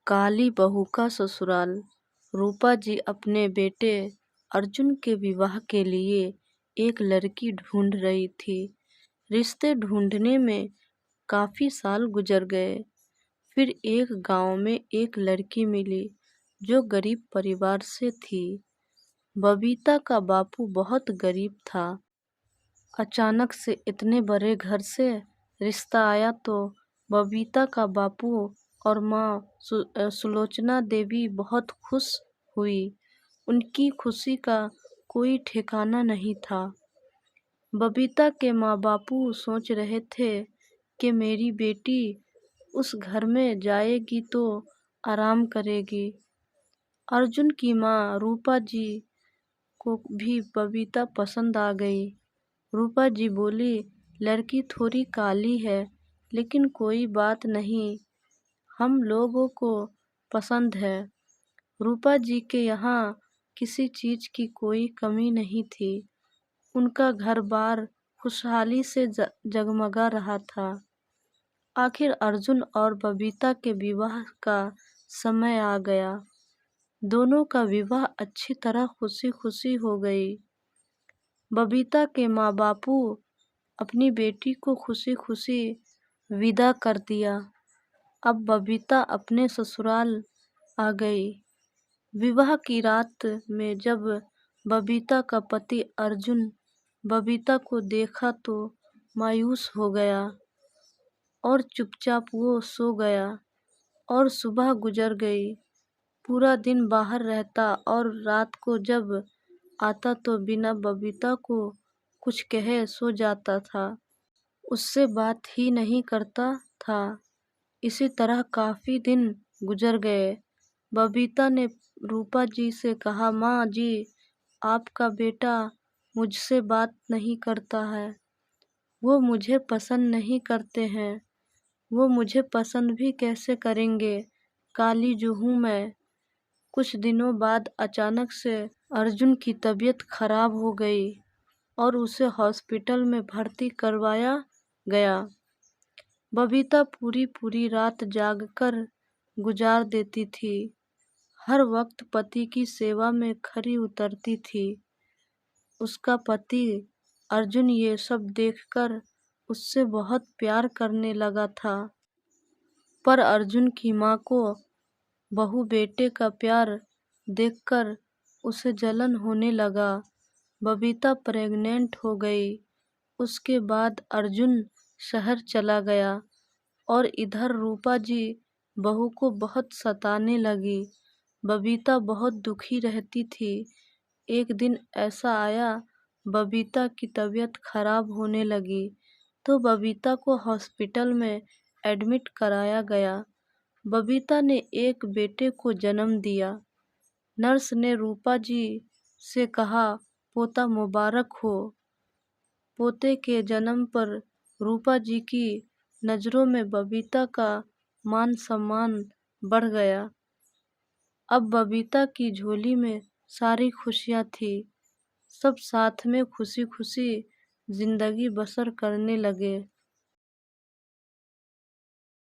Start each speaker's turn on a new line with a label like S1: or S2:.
S1: काली बहू का ससुराल। रूपा जी अपने बेटे अर्जुन के विवाह के लिए एक लड़की ढूंढ रही थी। रिश्ते ढूंढने में काफी साल गुजर गए। फिर एक गांव में एक लड़की मिली जो गरीब परिवार से थी। बबीता का बापू बहुत गरीब था। अचानक से इतने बड़े घर से रिश्ता आया तो बबीता का बापू और माँ सुलोचना देवी बहुत खुश हुई। उनकी खुशी का कोई ठिकाना नहीं था। बबीता के माँ बापू सोच रहे थे कि मेरी बेटी उस घर में जाएगी तो आराम करेगी। अर्जुन की माँ रूपा जी को भी बबीता पसंद आ गई। रूपा जी बोली, लड़की थोड़ी काली है लेकिन कोई बात नहीं, हम लोगों को पसंद है। रूपा जी के यहाँ किसी चीज की कोई कमी नहीं थी। उनका घर बार खुशहाली से जगमगा रहा था। आखिर अर्जुन और बबीता के विवाह का समय आ गया। दोनों का विवाह अच्छी तरह खुशी खुशी हो गई। बबीता के माँ बापू अपनी बेटी को खुशी खुशी विदा कर दिया। अब बबीता अपने ससुराल आ गई। विवाह की रात में जब बबीता का पति अर्जुन बबीता को देखा तो मायूस हो गया और चुपचाप वो सो गया। और सुबह गुजर गई। पूरा दिन बाहर रहता और रात को जब आता तो बिना बबीता को कुछ कहे सो जाता था। उससे बात ही नहीं करता था। इसी तरह काफी दिन गुजर गए। बबीता ने रूपा जी से कहा, माँ जी, आपका बेटा मुझसे बात नहीं करता है। वो मुझे पसंद नहीं करते हैं। वो मुझे पसंद भी कैसे करेंगे, काली जो हूँ मैं। कुछ दिनों बाद अचानक से अर्जुन की तबीयत खराब हो गई और उसे हॉस्पिटल में भर्ती करवाया गया। बबीता पूरी पूरी रात जागकर गुजार देती थी। हर वक्त पति की सेवा में खरी उतरती थी। उसका पति अर्जुन ये सब देखकर उससे बहुत प्यार करने लगा था। पर अर्जुन की माँ को बहू बेटे का प्यार देखकर उसे जलन होने लगा। बबीता प्रेग्नेंट हो गई। उसके बाद अर्जुन शहर चला गया और इधर रूपा जी बहू को बहुत सताने लगी। बबीता बहुत दुखी रहती थी। एक दिन ऐसा आया, बबीता की तबीयत खराब होने लगी तो बबीता को हॉस्पिटल में एडमिट कराया गया। बबीता ने एक बेटे को जन्म दिया। नर्स ने रूपा जी से कहा, पोता मुबारक हो। पोते के जन्म पर रूपा जी की नजरों में बबीता का मान सम्मान बढ़ गया। अब बबीता की झोली में सारी खुशियाँ थी। सब साथ में खुशी खुशी जिंदगी बसर करने लगे।